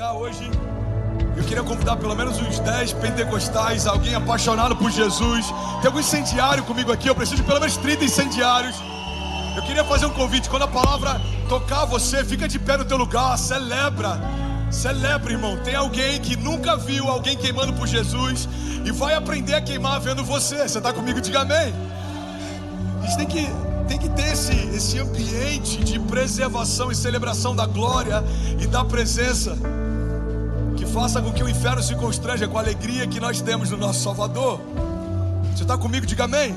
lugar hoje, eu queria convidar pelo menos uns 10 pentecostais, alguém apaixonado por Jesus. Tem algum incendiário comigo aqui? Eu preciso de pelo menos 30 incendiários. Eu queria fazer um convite. Quando a palavra tocar você, fica de pé no teu lugar, celebra, irmão. Tem alguém que nunca viu alguém queimando por Jesus e vai aprender a queimar vendo você. Você está comigo? Diga amém. A gente tem que ter esse ambiente de preservação e celebração da glória e da presença, que faça com que o inferno se constranja com a alegria que nós temos no nosso Salvador. Você está comigo? Diga amém.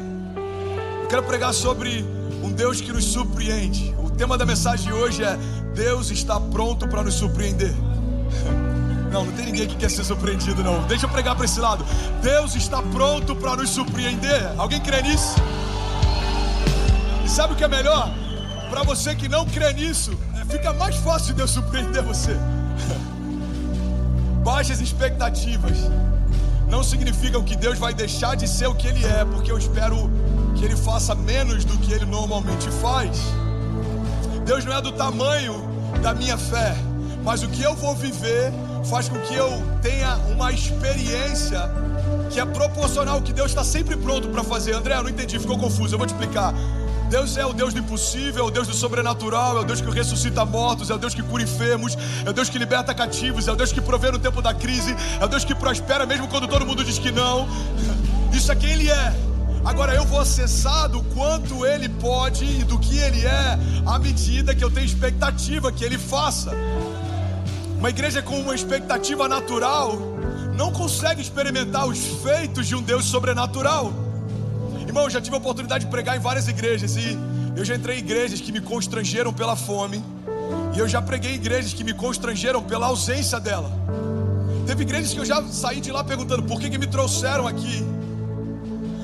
Eu quero pregar sobre um Deus que nos surpreende. O tema da mensagem de hoje é: Deus está pronto para nos surpreender. Não tem ninguém que quer ser surpreendido, não. Deixa eu pregar para esse lado. Deus está pronto para nos surpreender. Alguém crê nisso? E sabe o que é melhor? Para você que não crê nisso, fica mais fácil de Deus surpreender você. Baixas expectativas não significam que Deus vai deixar de ser o que Ele é, porque eu espero que Ele faça menos do que Ele normalmente faz. Deus não é do tamanho da minha fé, mas o que eu vou viver faz com que eu tenha uma experiência que é proporcional ao que Deus está sempre pronto para fazer. André, eu não entendi, ficou confuso, eu vou te explicar. Deus é o Deus do impossível, é o Deus do sobrenatural, é o Deus que ressuscita mortos, é o Deus que cura enfermos, é o Deus que liberta cativos, é o Deus que provê no tempo da crise, é o Deus que prospera mesmo quando todo mundo diz que não. Isso é quem Ele é. Agora eu vou acessar do quanto Ele pode e do que Ele é à medida que eu tenho expectativa que Ele faça. Uma igreja com uma expectativa natural não consegue experimentar os feitos de um Deus sobrenatural. Irmão, eu já tive a oportunidade de pregar em várias igrejas e eu já entrei em igrejas que me constrangeram pela fome, e eu já preguei em igrejas que me constrangeram pela ausência dela. Teve igrejas que eu já saí de lá perguntando por que me trouxeram aqui,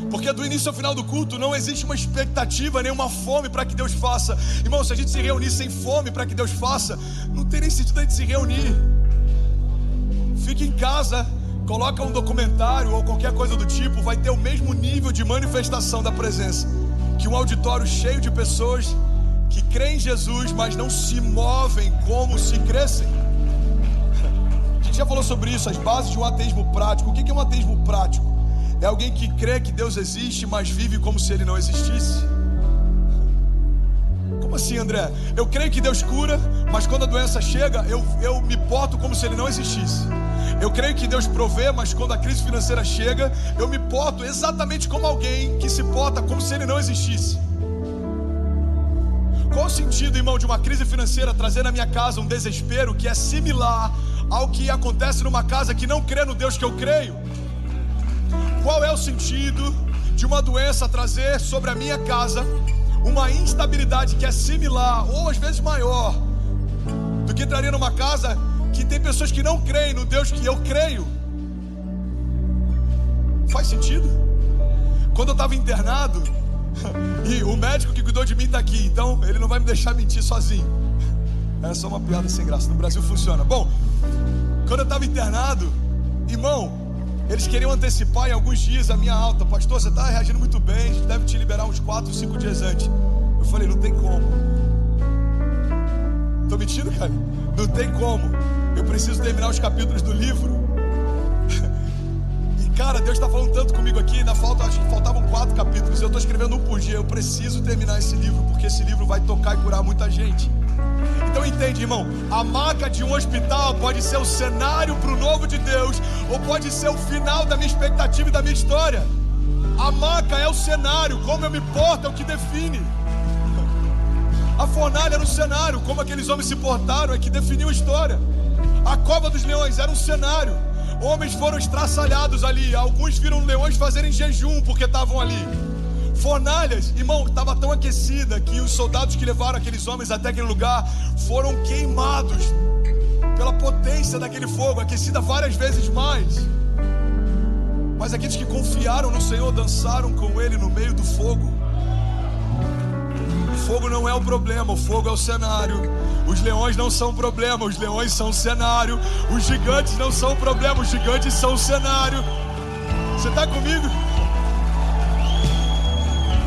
porque do início ao final do culto não existe uma expectativa, nem uma fome para que Deus faça. Irmão, se a gente se reunir sem fome para que Deus faça, não tem nem sentido a gente se reunir. Fique em casa, coloca um documentário ou qualquer coisa do tipo, vai ter o mesmo nível de manifestação da presença que um auditório cheio de pessoas que creem em Jesus, mas não se movem como se crescem. A gente já falou sobre isso, as bases de um ateísmo prático. O que é um ateísmo prático? É alguém que crê que Deus existe, mas vive como se Ele não existisse. Como assim, André? Eu creio que Deus cura, mas quando a doença chega, eu me porto como se Ele não existisse. Eu creio que Deus provê, mas quando a crise financeira chega, eu me porto exatamente como alguém que se porta como se Ele não existisse. Qual o sentido, irmão, de uma crise financeira trazer na minha casa um desespero que é similar ao que acontece numa casa que não crê no Deus que eu creio? Qual é o sentido de uma doença trazer sobre a minha casa uma instabilidade que é similar, ou às vezes maior, do que traria numa casa que tem pessoas que não creem no Deus que eu creio? Faz sentido? Quando eu estava internado, e o médico que cuidou de mim está aqui, então ele não vai me deixar mentir sozinho. É só uma piada sem graça, no Brasil funciona. Bom, quando eu estava internado, irmão, eles queriam antecipar em alguns dias a minha alta. Pastor, você está reagindo muito bem, a gente deve te liberar uns 4, 5 dias antes. Eu falei, não tem como. Tô mentindo, cara? Não tem como. Eu preciso terminar os capítulos do livro. E cara, Deus está falando tanto comigo aqui. Ainda acho que faltavam 4 capítulos. Eu estou escrevendo um por dia. Eu preciso terminar esse livro, porque esse livro vai tocar e curar muita gente. Então entende, irmão, a maca de um hospital pode ser o cenário para o novo de Deus, ou pode ser o final da minha expectativa e da minha história. A maca é o cenário, como eu me porto é o que define. A fornalha era o cenário, como aqueles homens se portaram é que definiu a história. A cova dos leões era um cenário, homens foram estraçalhados ali, alguns viram leões fazerem jejum porque estavam ali. Fornalhas, irmão, estava tão aquecida que os soldados que levaram aqueles homens até aquele lugar foram queimados pela potência daquele fogo, aquecida várias vezes mais. Mas aqueles que confiaram no Senhor dançaram com Ele no meio do fogo. O fogo não é o problema, o fogo é o cenário. Os leões não são o problema, os leões são o cenário. Os gigantes não são o problema, os gigantes são o cenário. Você está comigo?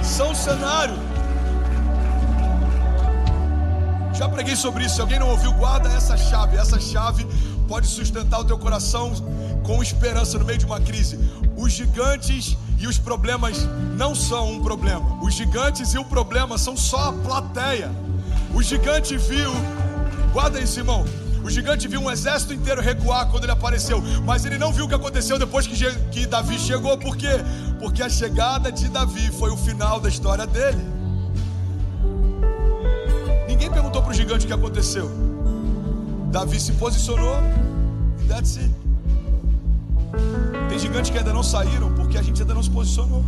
São o cenário. Já preguei sobre isso. Se alguém não ouviu, guarda essa chave. Essa chave pode sustentar o teu coração com esperança no meio de uma crise. Os gigantes e os problemas não são um problema. Os gigantes e o problema são só a plateia. O gigante viu, guarda isso, irmão. O gigante viu um exército inteiro recuar quando ele apareceu, mas ele não viu o que aconteceu depois que Davi chegou. Por quê? Porque a chegada de Davi foi o final da história dele. Ninguém perguntou para o gigante o que aconteceu. Davi se posicionou e that's it. Tem gigantes que ainda não saíram porque a gente ainda não se posicionou.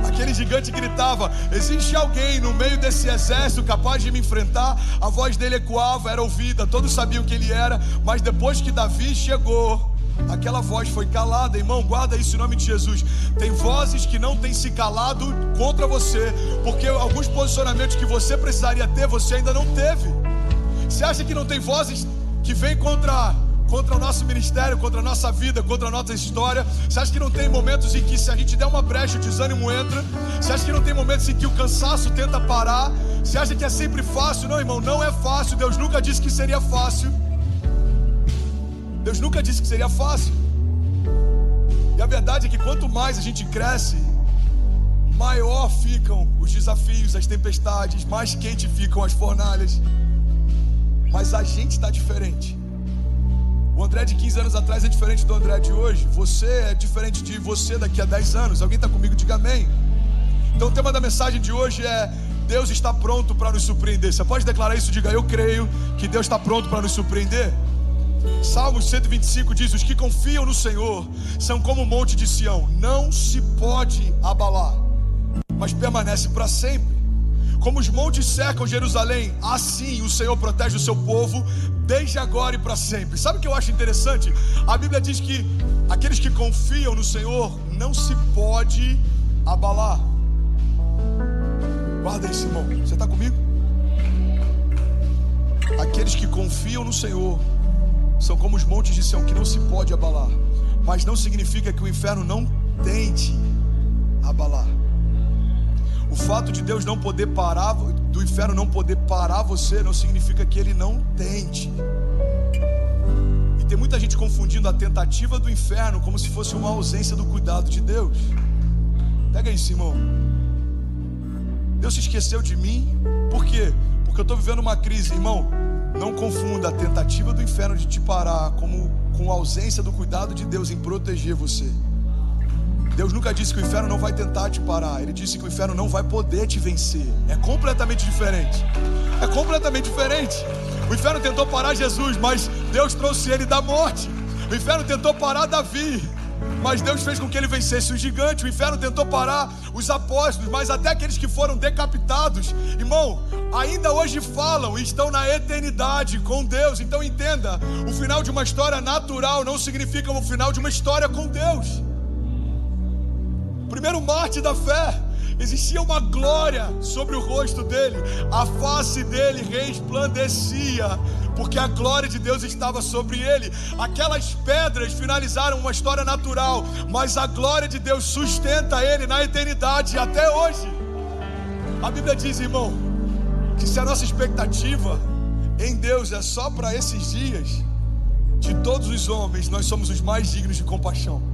Aquele gigante gritava: existe alguém no meio desse exército capaz de me enfrentar? A voz dele ecoava, era ouvida, todos sabiam que ele era. Mas depois que Davi chegou, aquela voz foi calada. Irmão, guarda isso em nome de Jesus. Tem vozes que não têm se calado contra você, porque alguns posicionamentos que você precisaria ter, você ainda não teve. Você acha que não tem vozes que vêm contra o nosso ministério, contra a nossa vida, contra a nossa história? Você acha que não tem momentos em que, se a gente der uma brecha, o desânimo entra? Você acha que não tem momentos em que o cansaço tenta parar? Você acha que é sempre fácil? Não, irmão, não é fácil. Deus nunca disse que seria fácil. Deus nunca disse que seria fácil. E a verdade é que quanto mais a gente cresce, maior ficam os desafios, as tempestades, mais quente ficam as fornalhas. Mas a gente está diferente. O André de 15 anos atrás é diferente do André de hoje. Você é diferente de você daqui a 10 anos. Alguém está comigo? Diga amém. Então o tema da mensagem de hoje é: Deus está pronto para nos surpreender. Você pode declarar isso? Diga: eu creio que Deus está pronto para nos surpreender. Salmos 125 diz: os que confiam no Senhor são como o monte de Sião, não se pode abalar, mas permanece para sempre. Como os montes cercam Jerusalém, assim o Senhor protege o seu povo desde agora e para sempre. Sabe o que eu acho interessante? A Bíblia diz que aqueles que confiam no Senhor não se pode abalar. Guarda isso, irmão. Você está comigo? Aqueles que confiam no Senhor são como os montes de Sião, que não se pode abalar. Mas não significa que o inferno não tente abalar. O fato de Deus não poder parar, do inferno não poder parar você, não significa que ele não tente. E tem muita gente confundindo a tentativa do inferno como se fosse uma ausência do cuidado de Deus. Pega isso, irmão. Deus se esqueceu de mim. Por quê? Porque eu estou vivendo uma crise. Irmão, não confunda a tentativa do inferno de te parar com a ausência do cuidado de Deus em proteger você. Deus nunca disse que o inferno não vai tentar te parar. Ele disse que o inferno não vai poder te vencer. É completamente diferente. É completamente diferente. O inferno tentou parar Jesus, mas Deus trouxe ele da morte. O inferno tentou parar Davi, mas Deus fez com que ele vencesse o gigante. O inferno tentou parar os apóstolos, mas até aqueles que foram decapitados, irmão, ainda hoje falam e estão na eternidade com Deus. Então entenda, o final de uma história natural não significa o final de uma história com Deus. Primeiro mártir da fé, existia uma glória sobre o rosto dele, a face dele resplandecia, porque a glória de Deus estava sobre ele. Aquelas pedras finalizaram uma história natural, mas a glória de Deus sustenta ele na eternidade até hoje. A Bíblia diz, irmão, que se a nossa expectativa em Deus é só para esses dias, de todos os homens nós somos os mais dignos de compaixão.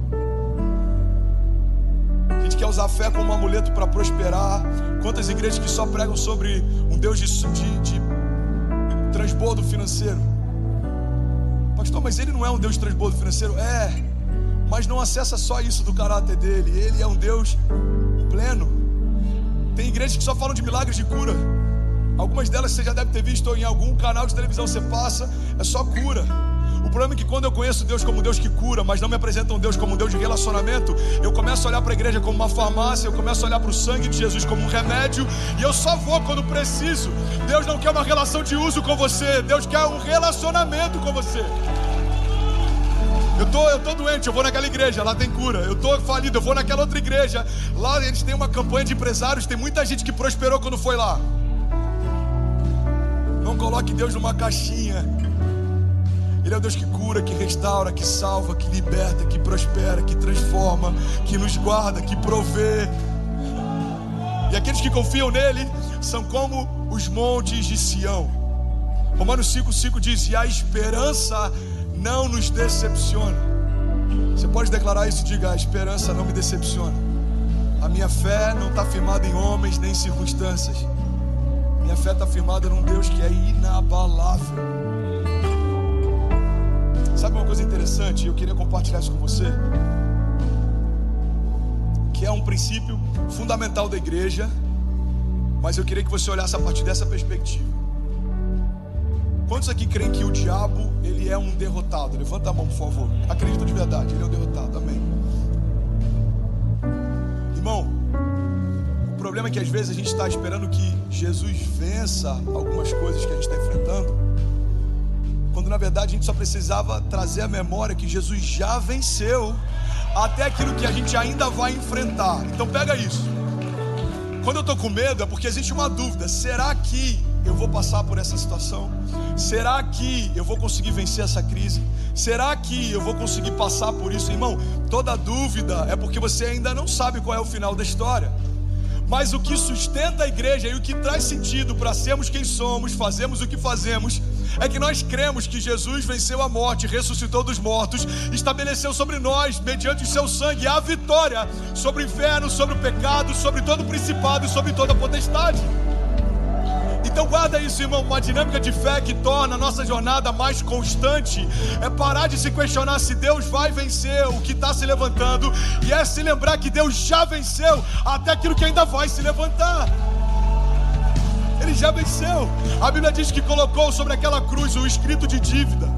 A gente quer usar a fé como um amuleto para prosperar. Quantas igrejas que só pregam sobre um Deus de transbordo financeiro? Pastor, mas ele não é um Deus de transbordo financeiro? É, mas não acessa só isso do caráter dele. Ele é um Deus pleno. Tem igrejas que só falam de milagres de cura. Algumas delas você já deve ter visto, ou em algum canal de televisão você passa, é só cura. O problema é que quando eu conheço Deus como Deus que cura, mas não me apresentam Deus como Deus de relacionamento, eu começo a olhar para a igreja como uma farmácia, eu começo a olhar para o sangue de Jesus como um remédio, e eu só vou quando preciso. Deus não quer uma relação de uso com você, Deus quer um relacionamento com você. Eu tô doente, eu vou naquela igreja, lá tem cura. Eu tô falido, eu vou naquela outra igreja, lá eles têm uma campanha de empresários, tem muita gente que prosperou quando foi lá. Não coloque Deus numa caixinha. Ele é o Deus que cura, que restaura, que salva, que liberta, que prospera, que transforma, que nos guarda, que provê. E aqueles que confiam nele são como os montes de Sião. Romanos 5,5 diz: e a esperança não nos decepciona. Você pode declarar isso? Diga: a esperança não me decepciona. A minha fé não está firmada em homens nem em circunstâncias. Minha fé está firmada num Deus que é inabalável. Sabe uma coisa interessante? Eu queria compartilhar isso com você, que é um princípio fundamental da igreja, mas eu queria que você olhasse a partir dessa perspectiva. Quantos aqui creem que o diabo, ele é um derrotado? Levanta a mão, por favor. Acredita de verdade, ele é um derrotado. Amém. Irmão, o problema é que às vezes a gente está esperando que Jesus vença algumas coisas que a gente está enfrentando, quando na verdade a gente só precisava trazer a memória que Jesus já venceu até aquilo que a gente ainda vai enfrentar. Então pega isso. Quando eu estou com medo é porque existe uma dúvida: será que eu vou passar por essa situação? Será que eu vou conseguir vencer essa crise? Será que eu vou conseguir passar por isso? Irmão, toda dúvida é porque você ainda não sabe qual é o final da história. Mas o que sustenta a igreja e o que traz sentido para sermos quem somos, fazemos o que fazemos, é que nós cremos que Jesus venceu a morte, ressuscitou dos mortos, estabeleceu sobre nós, mediante o seu sangue, a vitória sobre o inferno, sobre o pecado, sobre todo o principado e sobre toda a potestade. Então guarda isso, irmão. Uma dinâmica de fé que torna a nossa jornada mais constante é parar de se questionar se Deus vai vencer o que está se levantando, e é se lembrar que Deus já venceu até aquilo que ainda vai se levantar. Ele já venceu. A Bíblia diz que colocou sobre aquela cruz o escrito de dívida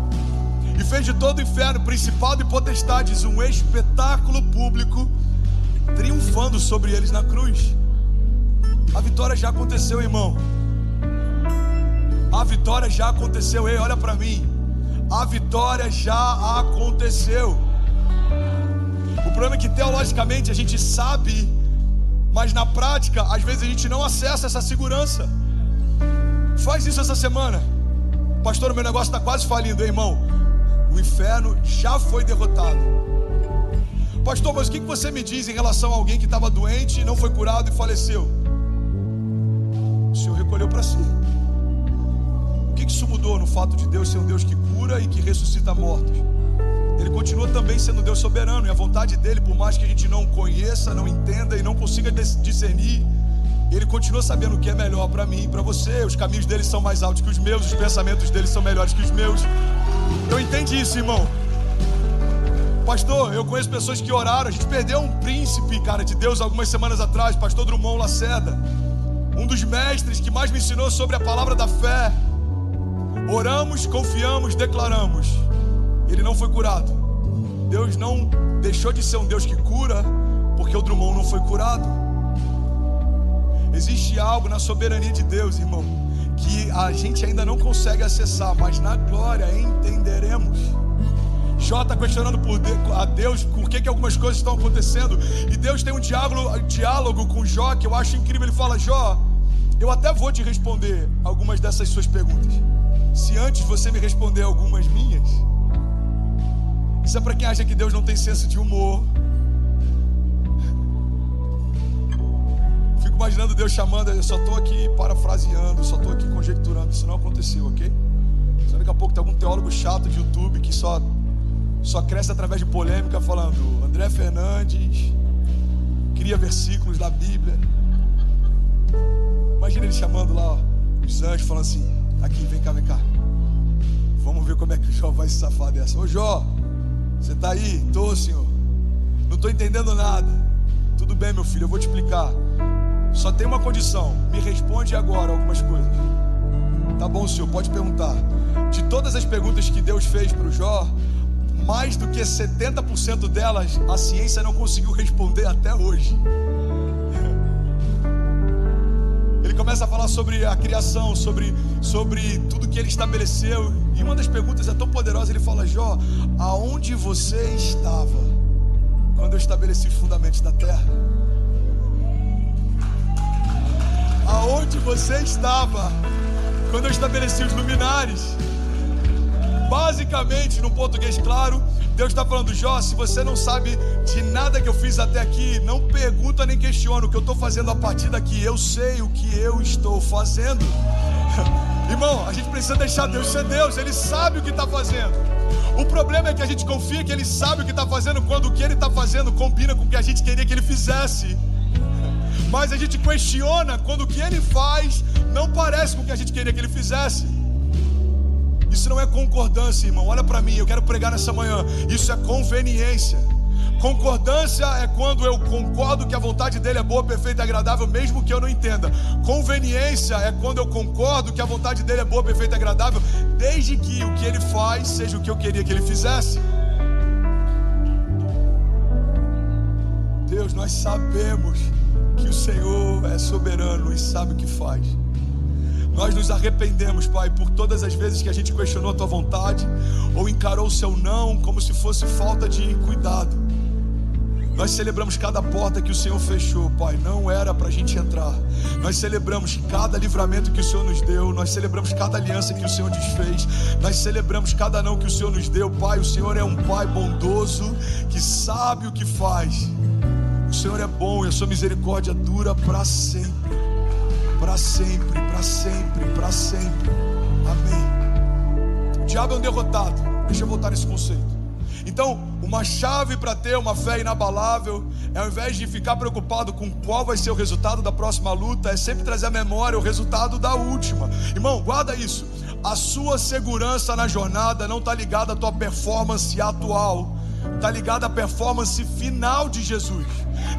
e fez de todo o inferno, principado e potestades, um espetáculo público, triunfando sobre eles na cruz. A vitória já aconteceu, irmão. A vitória já aconteceu. Ei, olha para mim. A vitória já aconteceu. O problema é que teologicamente a gente sabe, mas na prática às vezes a gente não acessa essa segurança. Faz isso essa semana. Pastor, o meu negócio está quase falindo. Ei, irmão, o inferno já foi derrotado. Pastor, mas o que você me diz em relação a alguém que estava doente, não foi curado e faleceu? O Senhor recolheu para si. O que isso mudou no fato de Deus ser um Deus que cura e que ressuscita mortos? Ele continua também sendo Deus soberano, e a vontade dele, por mais que a gente não conheça, não entenda e não consiga discernir, Ele continua sabendo o que é melhor para mim e para você. Os caminhos dele são mais altos que os meus, os pensamentos dele são melhores que os meus. Eu entendi isso, irmão. Pastor, eu conheço pessoas que oraram. A gente perdeu um príncipe, cara, de Deus algumas semanas atrás, pastor Drummond Lacerda, um dos mestres que mais me ensinou sobre a palavra da fé. Oramos, confiamos, declaramos. Ele não foi curado. Deus não deixou de ser um Deus que cura porque o Drummond não foi curado. Existe algo na soberania de Deus, irmão, que a gente ainda não consegue acessar, mas na glória entenderemos. Jó está questionando a Deus por que algumas coisas estão acontecendo, e Deus tem um diálogo com Jó que eu acho incrível. Ele fala: Jó, eu até vou te responder algumas dessas suas perguntas, se antes você me responder algumas minhas. Isso é para quem acha que Deus não tem senso de humor. Fico imaginando Deus chamando: eu só estou aqui parafraseando, só estou aqui conjecturando. Isso não aconteceu, ok? Só daqui a pouco tem algum teólogo chato de YouTube que só cresce através de polêmica, falando: André Fernandes cria versículos da Bíblia. Imagina ele chamando lá, ó, os anjos, falando assim: aqui, vem cá, vamos ver como é que o Jó vai se safar dessa. Ô Jó, você está aí? Tô, senhor. Não estou entendendo nada. Tudo bem, meu filho, eu vou te explicar. Só tem uma condição: me responde agora algumas coisas. Tá bom, senhor, pode perguntar. De todas as perguntas que Deus fez para o Jó, mais do que 70% delas a ciência não conseguiu responder até hoje. Ele começa a falar sobre a criação, sobre tudo que ele estabeleceu, e uma das perguntas é tão poderosa. Ele fala: Jó, aonde você estava quando eu estabeleci os fundamentos da terra? Aonde você estava quando eu estabeleci os luminares? Basicamente, no português claro, Deus está falando: Jó, se você não sabe de nada que eu fiz até aqui, não pergunta nem questiona o que eu estou fazendo a partir daqui. Eu sei o que eu estou fazendo. Irmão, a gente precisa deixar Deus ser Deus. Ele sabe o que está fazendo. O problema é que a gente confia que Ele sabe o que está fazendo quando o que Ele está fazendo combina com o que a gente queria que Ele fizesse. Mas a gente questiona quando o que Ele faz não parece com o que a gente queria que Ele fizesse. Isso não é concordância, irmão. Olha para mim, eu quero pregar nessa manhã. Isso é conveniência. Concordância é quando eu concordo que a vontade dele é boa, perfeita e agradável, mesmo que eu não entenda. Conveniência é quando eu concordo que a vontade dele é boa, perfeita e agradável, desde que o que ele faz seja o que eu queria que ele fizesse. Deus, nós sabemos que o Senhor é soberano e sabe o que faz. Nós nos arrependemos, Pai, por todas as vezes que a gente questionou a Tua vontade ou encarou o Seu não como se fosse falta de cuidado. Nós celebramos cada porta que o Senhor fechou, Pai, não era para a gente entrar. Nós celebramos cada livramento que o Senhor nos deu. Nós celebramos cada aliança que o Senhor desfez. Nós celebramos cada não que o Senhor nos deu. Pai, o Senhor é um Pai bondoso que sabe o que faz. O Senhor é bom e a sua misericórdia dura para sempre. Para sempre, para sempre, para sempre. Amém. O diabo é um derrotado. Deixa eu voltar nesse conceito. Então, uma chave para ter uma fé inabalável é, ao invés de ficar preocupado com qual vai ser o resultado da próxima luta, é sempre trazer à memória o resultado da última. Irmão, guarda isso. A sua segurança na jornada não está ligada à tua performance atual, está ligada à performance final de Jesus.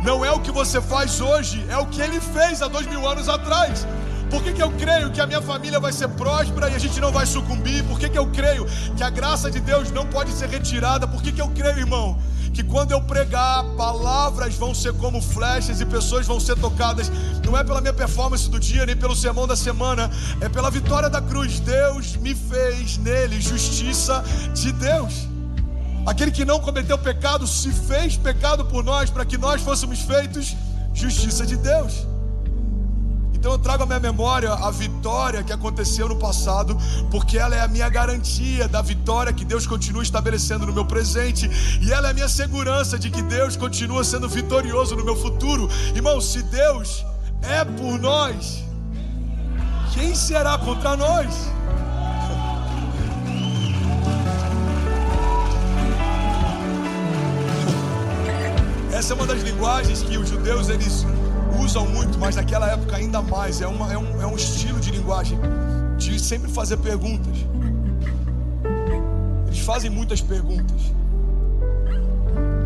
Não é o que você faz hoje, é o que Ele fez há 2000 anos atrás. Por que eu creio que a minha família vai ser próspera e a gente não vai sucumbir? Por que eu creio que a graça de Deus não pode ser retirada? Por que eu creio, irmão, que quando eu pregar, palavras vão ser como flechas e pessoas vão ser tocadas? Não é pela minha performance do dia, nem pelo sermão da semana, é pela vitória da cruz. Deus me fez nele justiça de Deus. Aquele que não cometeu pecado se fez pecado por nós, para que nós fôssemos feitos justiça de Deus. Então eu trago à minha memória a vitória que aconteceu no passado, porque ela é a minha garantia da vitória que Deus continua estabelecendo no meu presente, e ela é a minha segurança de que Deus continua sendo vitorioso no meu futuro. Irmão, se Deus é por nós, quem será contra nós? Essa é uma das linguagens que os judeus eles usam muito, mas naquela época ainda mais. É um estilo de linguagem de sempre fazer perguntas. Eles fazem muitas perguntas.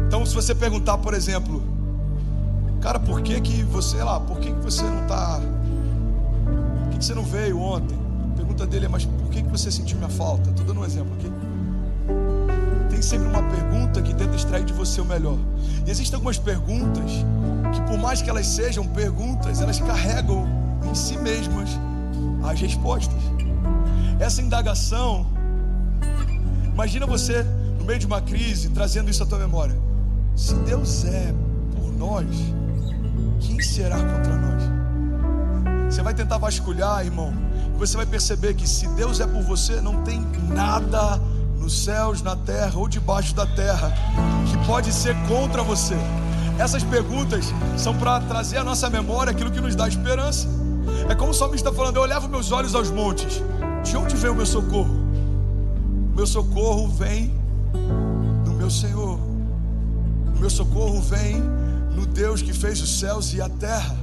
Então, se você perguntar, por exemplo, cara, por que você não tá? Por que você não veio ontem? A pergunta dele é, mas por que você sentiu minha falta? Estou dando um exemplo aqui. Tem sempre uma pergunta que tenta extrair de você o melhor. E existem algumas perguntas que, por mais que elas sejam perguntas, elas carregam em si mesmas as respostas. Essa indagação, imagina você no meio de uma crise trazendo isso à tua memória. Se Deus é por nós, quem será contra nós? Você vai tentar vasculhar, irmão, e você vai perceber que se Deus é por você, não tem nada nos céus, na terra ou debaixo da terra que pode ser contra você. Essas perguntas são para trazer à nossa memória aquilo que nos dá esperança. É como o salmista está falando: eu levo meus olhos aos montes, de onde vem o meu socorro? O meu socorro vem do meu Senhor. O meu socorro vem no Deus que fez os céus e a terra.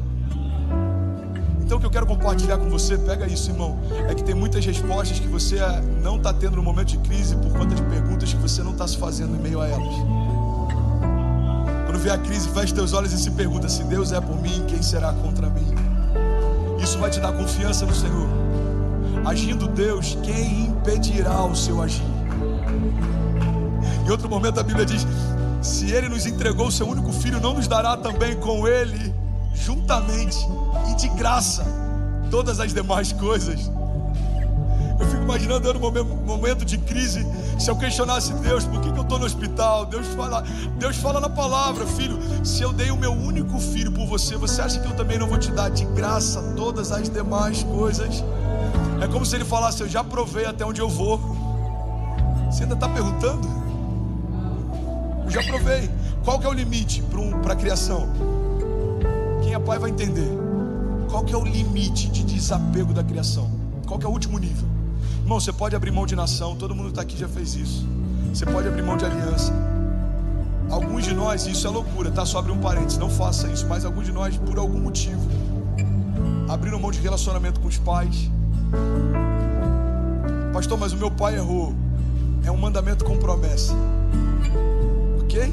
Então o que eu quero compartilhar com você, pega isso, irmão, é que tem muitas respostas que você não está tendo no momento de crise por conta de perguntas que você não está se fazendo em meio a elas. Quando vier a crise, feche teus olhos e se pergunta: se Deus é por mim, quem será contra mim? Isso vai te dar confiança no Senhor. Agindo Deus, quem impedirá o seu agir? Em outro momento a Bíblia diz: se Ele nos entregou o seu único filho, não nos dará também com Ele, juntamente e de graça, todas as demais coisas? Eu fico imaginando eu num momento de crise, se eu questionasse Deus, por que eu estou no hospital? Deus fala na palavra: filho, se eu dei o meu único filho por você, você acha que eu também não vou te dar de graça todas as demais coisas? É como se Ele falasse: eu já provei até onde eu vou. Você ainda está perguntando? Eu já provei. Qual que é o limite para a criação? Quem é pai vai entender. Qual que é o limite de desapego da criação? Qual que é o último nível? Irmão, você pode abrir mão de nação. Todo mundo que está aqui já fez isso. Você pode abrir mão de aliança. Alguns de nós, isso é loucura, tá? Só abrir um parênteses, não faça isso. Mas alguns de nós, por algum motivo, abriram mão de relacionamento com os pais. Pastor, mas o meu pai errou. É um mandamento com promessa. Ok?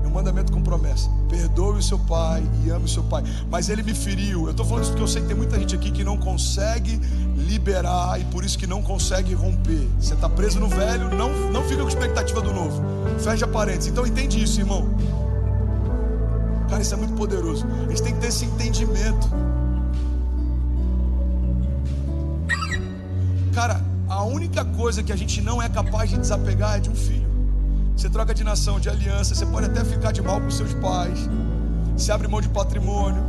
É um mandamento com promessa. Perdoe o seu pai e ame o seu pai. Mas ele me feriu. Eu estou falando isso porque eu sei que tem muita gente aqui que não consegue liberar e por isso que não consegue romper. Você está preso no velho, não fica com expectativa do novo. Fecha parênteses. Então entende isso, irmão. Cara, isso é muito poderoso. A gente tem que ter esse entendimento. Cara, a única coisa que a gente não é capaz de desapegar é de um filho. Você troca de nação, de aliança, você pode até ficar de mal com seus pais, você abre mão de patrimônio,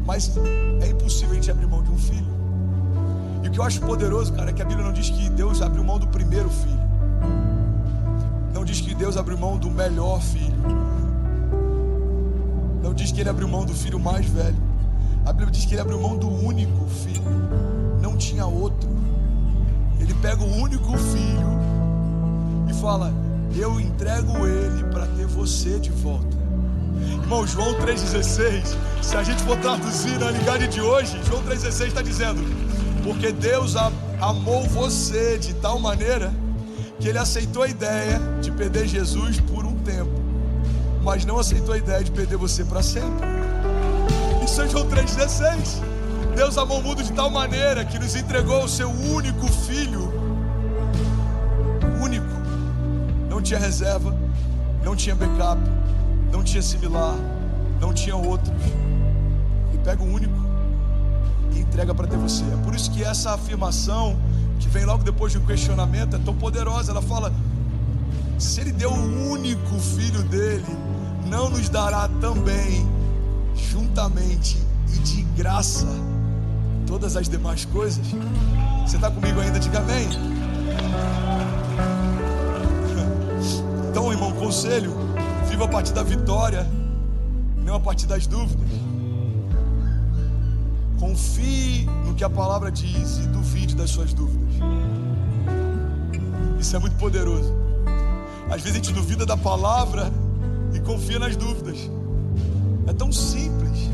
mas é impossível a gente abrir mão de um filho. E o que eu acho poderoso, cara, é que a Bíblia não diz que Deus abriu mão do primeiro filho, não diz que Deus abriu mão do melhor filho, não diz que Ele abriu mão do filho mais velho. A Bíblia diz que Ele abriu mão do único filho, não tinha outro. Ele pega o único filho e fala: eu entrego ele para ter você de volta. Irmão, João 3,16, se a gente for traduzir na linguagem de hoje, João 3,16 está dizendo: porque Deus amou você de tal maneira que Ele aceitou a ideia de perder Jesus por um tempo, mas não aceitou a ideia de perder você para sempre. Isso é João 3,16. Deus amou o mundo de tal maneira que nos entregou o seu único filho. Único. Não tinha reserva, não tinha backup, não tinha similar, não tinha outros. Ele pega o único e entrega para ter você. É por isso que essa afirmação, que vem logo depois de um questionamento, é tão poderosa. Ela fala: se Ele deu o único filho dele, não nos dará também, juntamente e de graça, todas as demais coisas? Você está comigo ainda? Diga amém. Então, irmão, conselho: viva a partir da vitória, não a partir das dúvidas. Confie no que a palavra diz e duvide das suas dúvidas. Isso é muito poderoso. Às vezes a gente duvida da palavra e confia nas dúvidas. É tão simples.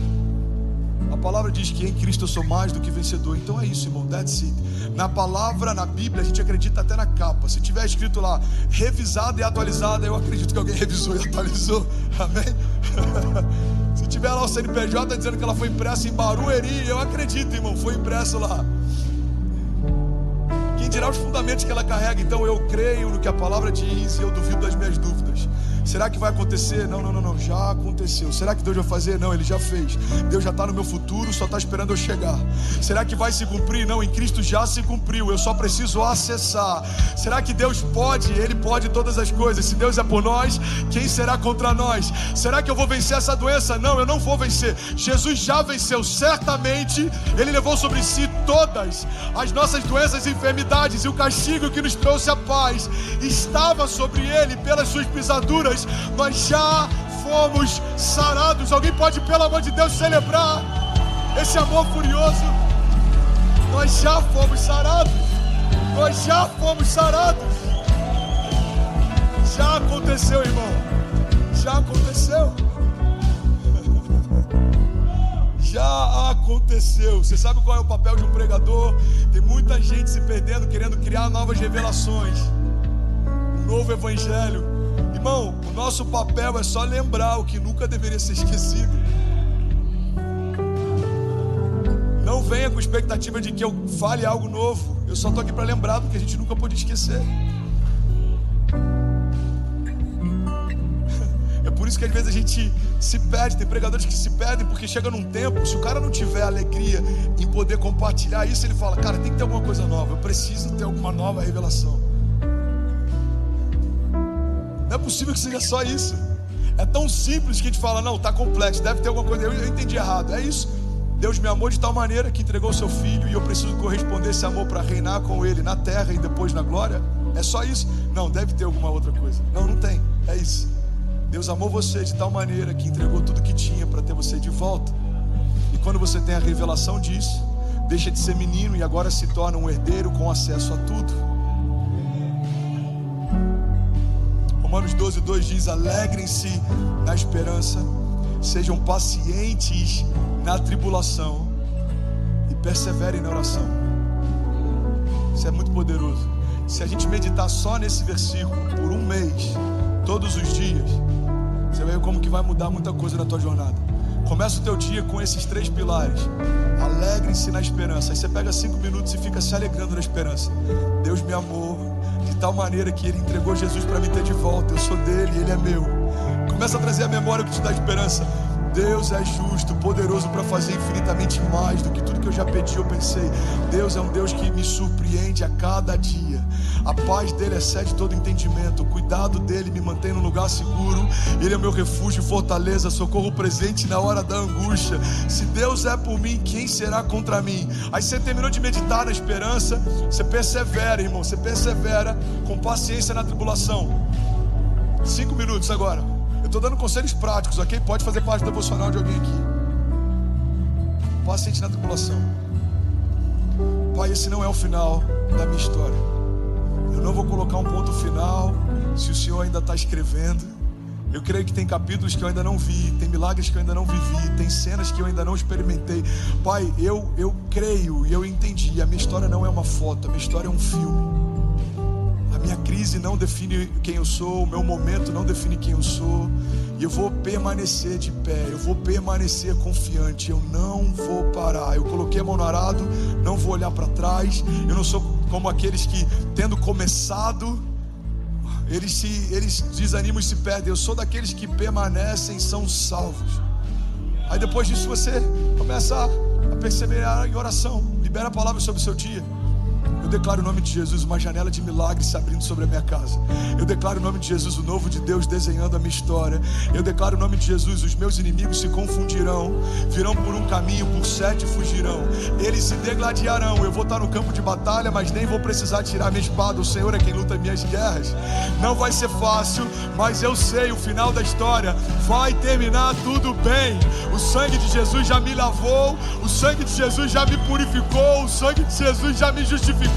A palavra diz que em Cristo eu sou mais do que vencedor. Então é isso, irmão, that's it. Na palavra, na Bíblia, a gente acredita até na capa. Se tiver escrito lá, revisada e atualizada, eu acredito que alguém revisou e atualizou. Amém? Se tiver lá o CNPJ dizendo que ela foi impressa em Barueri, eu acredito, irmão, foi impresso lá. Quem dirá os fundamentos que ela carrega? Então eu creio no que a palavra diz e eu duvido das minhas dúvidas. Será que vai acontecer? Não, já aconteceu. Será que Deus vai fazer? Não, Ele já fez. Deus já está no meu futuro, só está esperando eu chegar. Será que vai se cumprir? Não, em Cristo já se cumpriu, eu só preciso acessar. Será que Deus pode? Ele pode todas as coisas. Se Deus é por nós, quem será contra nós? Será que eu vou vencer essa doença? Não, eu não vou vencer. Jesus já venceu, certamente. Ele levou sobre si todas as nossas doenças e enfermidades, e o castigo que nos trouxe a paz estava sobre Ele. Pelas suas pisaduras nós já fomos sarados. Alguém pode, pelo amor de Deus, celebrar esse amor furioso? Nós já fomos sarados. Nós já fomos sarados. Já aconteceu, irmão. Já aconteceu. Já aconteceu. Você sabe qual é o papel de um pregador? Tem muita gente se perdendo, querendo criar novas revelações, um novo evangelho. Irmão, o nosso papel é só lembrar o que nunca deveria ser esquecido. Não venha com expectativa de que eu fale algo novo. Eu só estou aqui para lembrar do que a gente nunca pôde esquecer. É por isso que às vezes a gente se perde. Tem pregadores que se perdem porque chega num tempo, se o cara não tiver alegria em poder compartilhar isso, ele fala: cara, tem que ter alguma coisa nova, eu preciso ter alguma nova revelação. Não é possível que seja só isso. É tão simples que a gente fala: não, está complexo, deve ter alguma coisa. Eu entendi errado. É isso. Deus me amou de tal maneira que entregou o seu filho, e eu preciso corresponder esse amor para reinar com ele na terra e depois na glória. É só isso? Não, deve ter alguma outra coisa. Não tem. É isso. Deus amou você de tal maneira que entregou tudo que tinha para ter você de volta. E quando você tem a revelação disso, deixa de ser menino e agora se torna um herdeiro com acesso a tudo. Romanos 12:2 diz: alegrem-se na esperança, sejam pacientes na tribulação e perseverem na oração. Isso é muito poderoso. Se a gente meditar só nesse versículo por um mês, todos os dias, você vai ver como que vai mudar muita coisa na tua jornada. Começa o teu dia com esses 3 pilares. Alegrem-se na esperança. Aí você pega 5 minutos e fica se alegrando na esperança. Deus me amou de tal maneira que Ele entregou Jesus para me ter de volta. Eu sou dele, Ele é meu. Começa a trazer a memória que te dá esperança. Deus é justo, poderoso para fazer infinitamente mais do que tudo que eu já pedi ou pensei. Deus é um Deus que me surpreende a cada dia. A paz dele excede todo entendimento. O cuidado dele me mantém num lugar seguro. Ele é meu refúgio e fortaleza, socorro presente na hora da angústia. Se Deus é por mim, quem será contra mim? Aí você terminou de meditar na esperança, você persevera, irmão. Você persevera com paciência na tribulação. 5 minutos agora. Eu estou dando conselhos práticos, ok? Pode fazer parte do devocional de alguém aqui. Paciente na tribulação. Pai, esse não é o final da minha história. Eu não vou colocar um ponto final se o Senhor ainda está escrevendo. Eu creio que tem capítulos que eu ainda não vi, tem milagres que eu ainda não vivi, tem cenas que eu ainda não experimentei. Pai, eu creio e eu entendi. A minha história não é uma foto, a minha história é um filme. A minha crise não define quem eu sou, o meu momento não define quem eu sou. E eu vou permanecer de pé, eu vou permanecer confiante, eu não vou parar. Eu coloquei a mão no arado, não vou olhar para trás. Eu não sou como aqueles que, tendo começado, eles desanimam e se perdem. Eu sou daqueles que permanecem e são salvos. Aí depois disso você começa a perseverar em oração. Libera a palavra sobre o seu dia. Eu declaro o nome de Jesus, uma janela de milagres se abrindo sobre a minha casa. Eu declaro o nome de Jesus, o novo de Deus desenhando a minha história. Eu declaro o nome de Jesus, os meus inimigos se confundirão, virão por um caminho, por 7 fugirão. Eles se degladiarão. Eu vou estar no campo de batalha, mas nem vou precisar tirar minha espada. O Senhor é quem luta minhas guerras. Não vai ser fácil, mas eu sei o final da história. Vai terminar tudo bem. O sangue de Jesus já me lavou, o sangue de Jesus já me purificou, o sangue de Jesus já me justificou.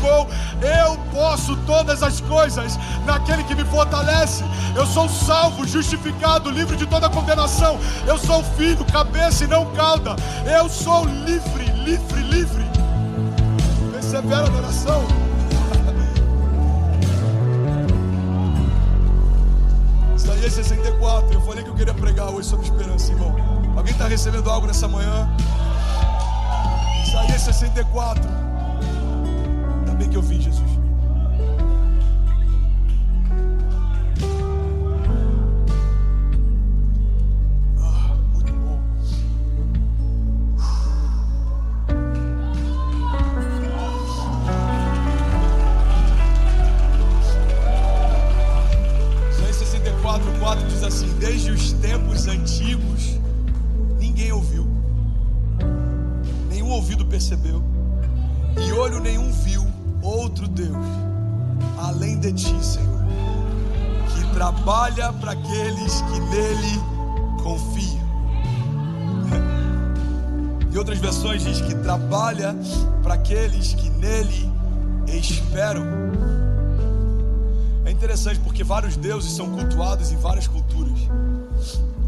Eu posso todas as coisas naquele que me fortalece. Eu sou salvo, justificado, livre de toda condenação. Eu sou filho, cabeça e não cauda. Eu sou livre, livre, livre. Persevera na oração. Isaías 64. Eu falei que eu queria pregar hoje sobre esperança, irmão. Alguém está recebendo algo nessa manhã? Isaías 64. Bem que eu vi, Jesus. Muito bom. Isaías 64:4 diz assim: desde os tempos antigos ninguém ouviu, nenhum ouvido percebeu, e olho nenhum viu outro Deus além de ti, Senhor, que trabalha para aqueles que nele confiam. Em outras versões diz que trabalha para aqueles que nele esperam. É interessante porque vários deuses são cultuados em várias culturas,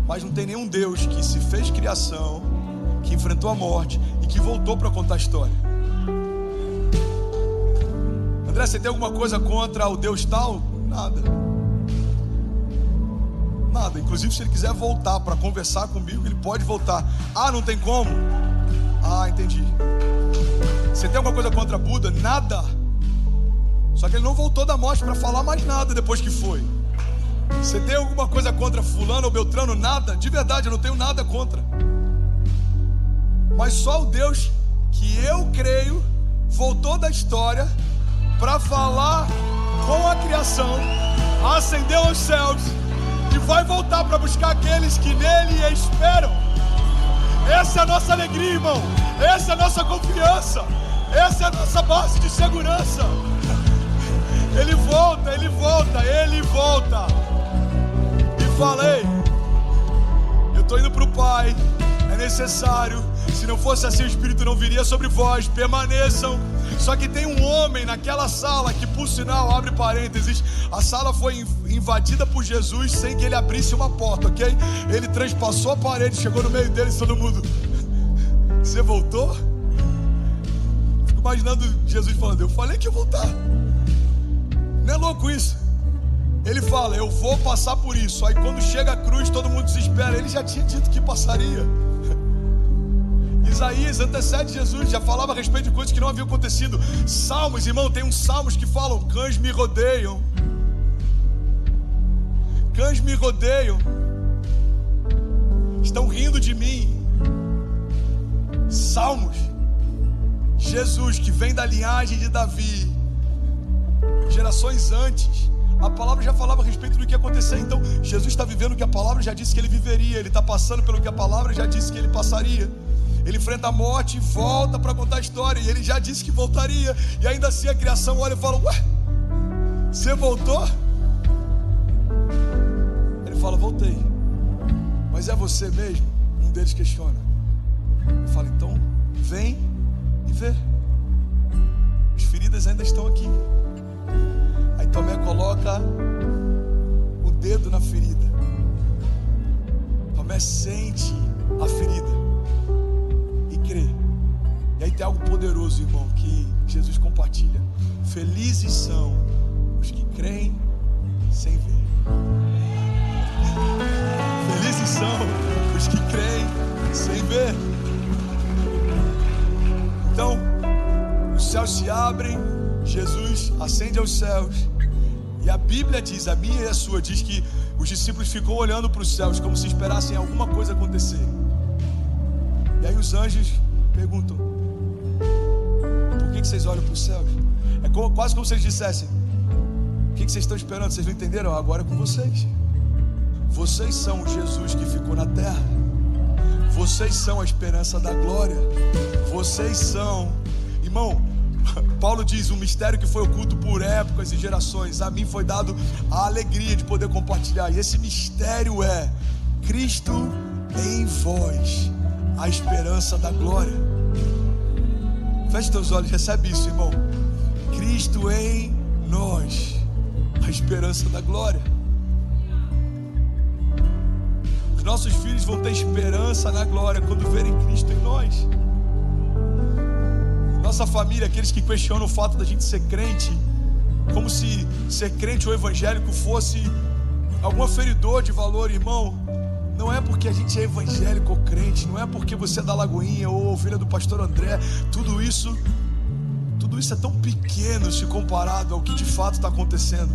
mas não tem nenhum Deus que se fez criação, que enfrentou a morte e que voltou para contar a história. André, você tem alguma coisa contra o Deus tal? Nada. Nada. Inclusive, se ele quiser voltar para conversar comigo, ele pode voltar. Ah, não tem como? Ah, entendi. Você tem alguma coisa contra Buda? Nada. Só que ele não voltou da morte para falar mais nada depois que foi. Você tem alguma coisa contra fulano ou beltrano? Nada. De verdade, eu não tenho nada contra. Mas só o Deus que eu creio voltou da história para falar com a criação, ascendeu aos céus e vai voltar para buscar aqueles que nele esperam. Essa é a nossa alegria, irmão. Essa é a nossa confiança. Essa é a nossa base de segurança. Ele volta, ele volta, ele volta. E falei: eu estou indo para o Pai. É necessário Se não fosse assim, o Espírito não viria sobre vós. Permaneçam. Só que tem um homem naquela sala que, por sinal, abre parênteses, a sala foi invadida por Jesus sem que ele abrisse uma porta, ok? Ele transpassou a parede, chegou no meio deles, todo mundo: você voltou? Fico imaginando Jesus falando: eu falei que ia voltar. Não é louco isso? Ele fala: eu vou passar por isso. Aí quando chega a cruz, todo mundo desespera. Ele já tinha dito que passaria. Isaías antecede Jesus, já falava a respeito de coisas que não haviam acontecido. Salmos, irmão, tem uns salmos que falam: cães me rodeiam, cães me rodeiam, estão rindo de mim. Salmos. Jesus, que vem da linhagem de Davi, gerações antes, a palavra já falava a respeito do que ia acontecer. Então Jesus está vivendo o que a palavra já disse que ele viveria. Ele está passando pelo que a palavra já disse que ele passaria. Ele enfrenta a morte e volta para contar a história, e ele já disse que voltaria. E ainda assim a criação olha e fala: ué, você voltou? Ele fala: voltei. Mas é você mesmo? Um deles questiona. Ele fala: então vem e vê. As feridas ainda estão aqui. Aí Tomé coloca o dedo na ferida. Tomé sente a ferida e crê. E aí tem algo poderoso, irmão, que Jesus compartilha: felizes são os que creem sem ver. Felizes são os que creem sem ver. Então os céus se abrem, Jesus ascende aos céus, e a Bíblia diz, a minha e a sua, diz que os discípulos ficam olhando para os céus como se esperassem alguma coisa acontecer. E aí os anjos perguntam: por que vocês olham para os céus? É quase como se eles dissessem: o que vocês estão esperando? Vocês não entenderam? Agora é com vocês. Vocês são o Jesus que ficou na terra. Vocês são a esperança da glória. Vocês são, irmão, Paulo diz: um mistério que foi oculto por épocas e gerações, a mim foi dado a alegria de poder compartilhar. E esse mistério é Cristo em vós, a esperança da glória. Feche teus olhos, recebe isso, irmão. Cristo em nós, a esperança da glória. Os nossos filhos vão ter esperança na glória quando verem Cristo em nós. Nossa família, aqueles que questionam o fato da gente ser crente, como se ser crente ou evangélico fosse algum aferidor de valor, irmão. Não é porque a gente é evangélico ou crente, não é porque você é da Lagoinha ou ovelha do pastor André. Tudo isso é tão pequeno se comparado ao que de fato está acontecendo.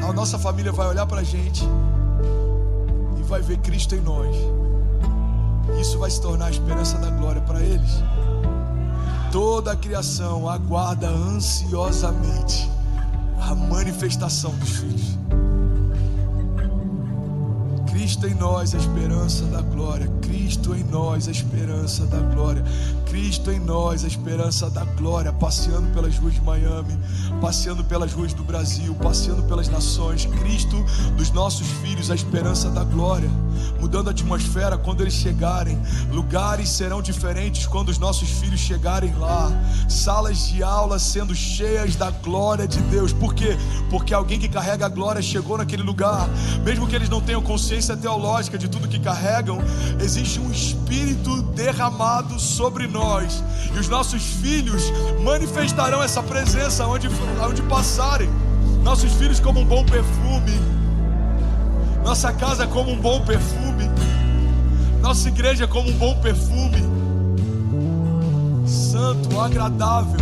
A nossa família vai olhar para a gente e vai ver Cristo em nós. Isso vai se tornar a esperança da glória para eles. Toda a criação aguarda ansiosamente a manifestação dos filhos. Cristo em nós, a esperança da glória. Cristo em nós, a esperança da glória. Cristo em nós, a esperança da glória. Passeando pelas ruas de Miami, passeando pelas ruas do Brasil, passeando pelas nações. Cristo dos nossos filhos, a esperança da glória. Mudando a atmosfera quando eles chegarem. Lugares serão diferentes quando os nossos filhos chegarem lá. Salas de aula sendo cheias da glória de Deus. Por quê? Porque alguém que carrega a glória chegou naquele lugar. Mesmo que eles não tenham consciência teológica de tudo que carregam, existe um Espírito derramado sobre nós, e os nossos filhos manifestarão essa presença onde passarem. Nossos filhos como um bom perfume, nossa casa como um bom perfume, nossa igreja como um bom perfume, santo, agradável.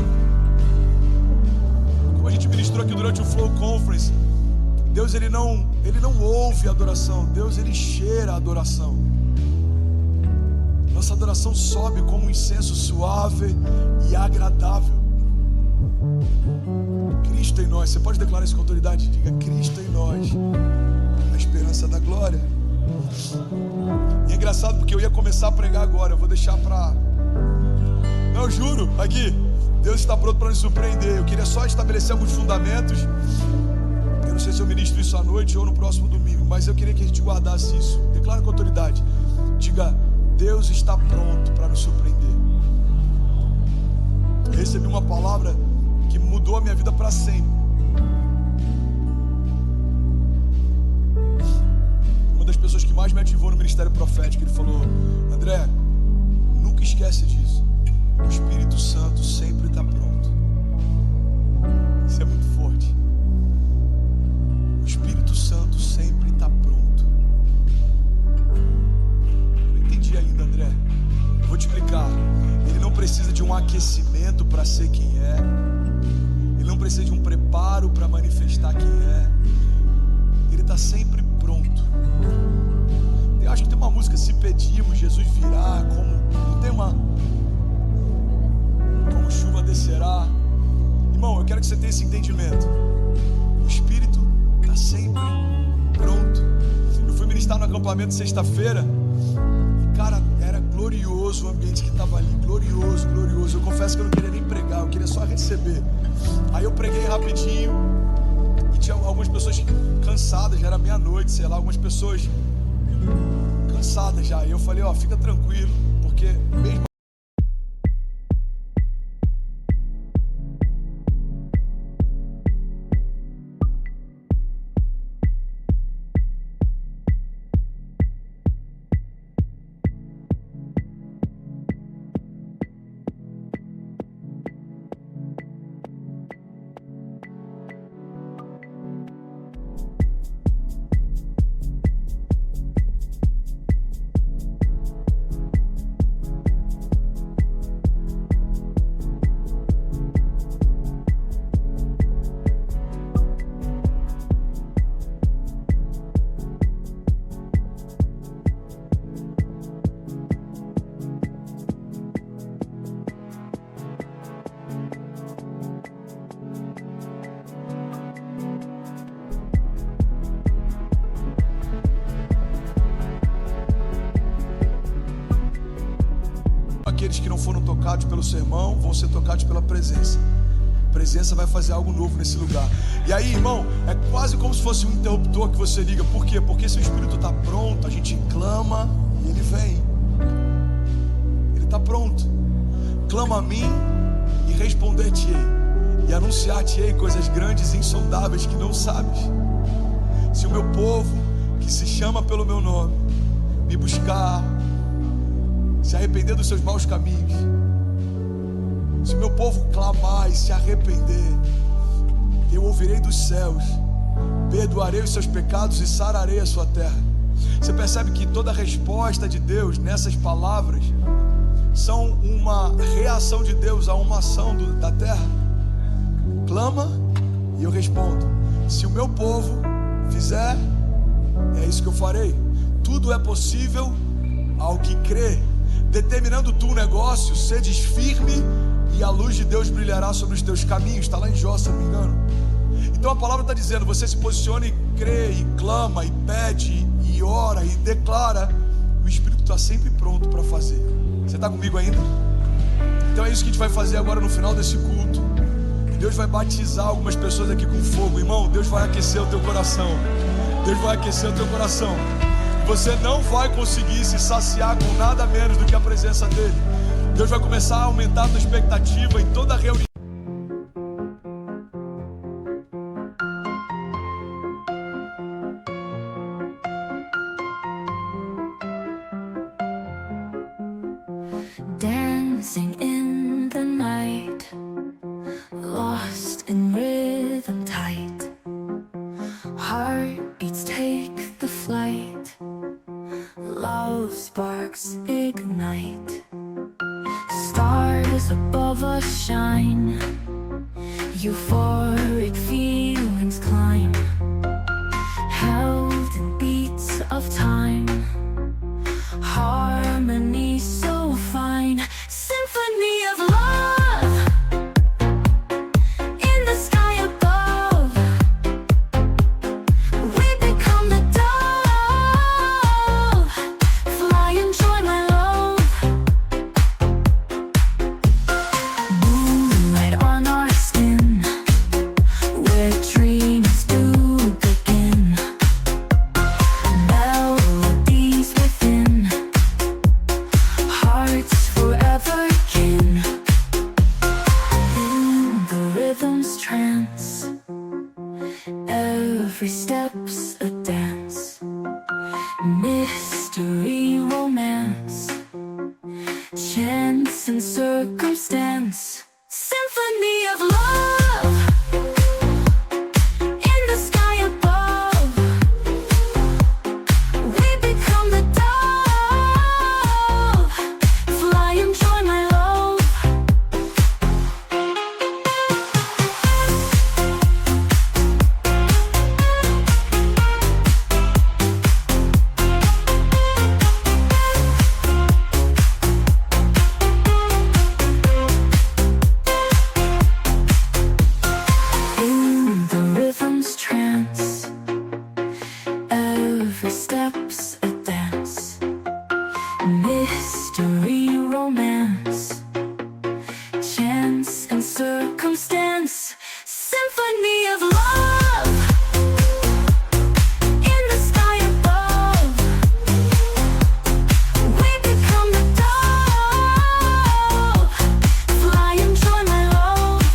Como a gente ministrou aqui durante o Flow Conference, Deus ele não ouve a adoração, Deus ele cheira a adoração. Nossa adoração sobe como um incenso suave e agradável. Cristo em nós, você pode declarar isso com autoridade? Diga: Cristo em nós, a esperança da glória. E é engraçado porque eu ia começar a pregar agora, eu vou deixar para... Não, eu juro, aqui, Deus está pronto para nos surpreender. Eu queria só estabelecer alguns fundamentos. Eu não sei se eu ministro isso à noite ou no próximo domingo, mas eu queria que a gente guardasse isso. Declara com autoridade. Diga: Deus está pronto para nos surpreender. Eu recebi uma palavra que mudou a minha vida para sempre. Uma das pessoas que mais me ativou no ministério profético, ele falou: André, nunca esquece disso. O Espírito Santo sempre está pronto. Isso é muito forte. O Espírito Santo sempre está pronto. Não entendi ainda, André. Eu vou te explicar. Ele não precisa de um aquecimento para ser quem é. Ele não precisa de um preparo para manifestar quem é. Ele está sempre pronto. Eu acho que tem uma música, se pedimos, Jesus virá. Não tem uma... Como chuva descerá. Irmão, eu quero que você tenha esse entendimento. O Espírito está sempre pronto. Eu fui ministrar no acampamento sexta-feira e, cara, era glorioso o ambiente que estava ali. Glorioso, glorioso. Eu confesso que eu não queria nem pregar, eu queria só receber. Aí eu preguei rapidinho e tinha algumas pessoas cansadas, já era meia-noite, sei lá, algumas pessoas cansadas já. E eu falei, fica tranquilo, porque mesmo aqueles que não foram tocados pelo sermão vão ser tocados pela presença. A presença vai fazer algo novo nesse lugar. E aí, irmão, é quase como se fosse um interruptor que você liga. Por quê? Porque se o Espírito está pronto, a gente clama e ele vem. Ele está pronto. Clama a mim e responder-te-ei, e anunciar-te-ei coisas grandes e insondáveis que não sabes. Se o meu povo, que se chama pelo meu nome, me buscar, se arrepender dos seus maus caminhos, se o meu povo clamar e se arrepender, eu ouvirei dos céus, perdoarei os seus pecados e sararei a sua terra. Você percebe que toda a resposta de Deus nessas palavras são uma reação de Deus a uma ação da terra. Clama e eu respondo. Se o meu povo fizer, é isso que eu farei. Tudo é possível ao que crê. Determinando tu um negócio, sedes firme e a luz de Deus brilhará sobre os teus caminhos. Está lá em Jó, se não me engano. Então a palavra está dizendo, você se posiciona e crê, e clama, e pede, e ora, e declara. O Espírito está sempre pronto para fazer. Você está comigo ainda? Então é isso que a gente vai fazer agora no final desse culto. Deus vai batizar algumas pessoas aqui com fogo. Irmão, Deus vai aquecer o teu coração. Deus vai aquecer o teu coração. Você não vai conseguir se saciar com nada menos do que a presença dele. Deus vai começar a aumentar a tua expectativa em toda a reunião. Dancing in the night, lost in rhythm tight. Heartbeats take the flight. Love sparks ignite. Stars above us shine. Euphoric feelings climb. Held in beats of time. Harmony so fine. Symphony of love in the sky above. We become the dove. Fly and join my love. Moonlight on our skin. rhythm's trance. Every step's a dance. Mystery, romance, chance and circumstance. Symphony of love in the sky above. We become the dove. Fly and join my love. In the rhythm's trance, every step's a dance. Mystery, romance, chance and circumstance. Symphony of love in the sky above. We become the dove. Fly and join my love.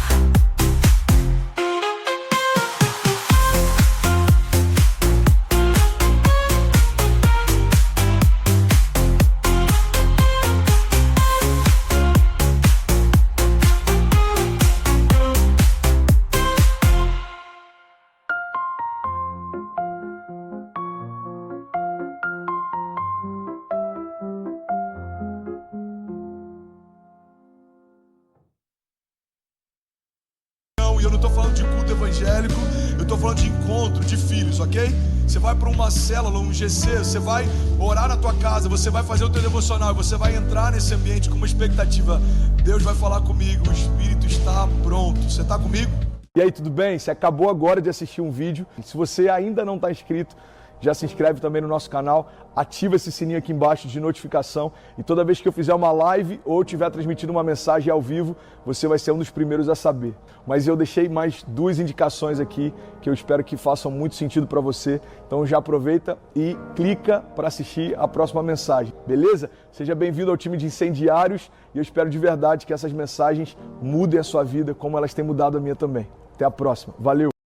E eu não estou falando de culto evangélico, eu estou falando de encontro de filhos, ok? Você vai para uma célula, um GC, você vai orar na tua casa, você vai fazer o teu devocional, você vai entrar nesse ambiente com uma expectativa. Deus vai falar comigo, o Espírito está pronto. Você está comigo? E aí, tudo bem? Você acabou agora de assistir um vídeo. Se você ainda não está inscrito, já se inscreve também no nosso canal, ativa esse sininho aqui embaixo de notificação e toda vez que eu fizer uma live ou estiver transmitindo uma mensagem ao vivo, você vai ser um dos primeiros a saber. Mas eu deixei mais 2 indicações aqui que eu espero que façam muito sentido para você. Então já aproveita e clica para assistir a próxima mensagem, beleza? Seja bem-vindo ao time de incendiários e eu espero de verdade que essas mensagens mudem a sua vida como elas têm mudado a minha também. Até a próxima. Valeu!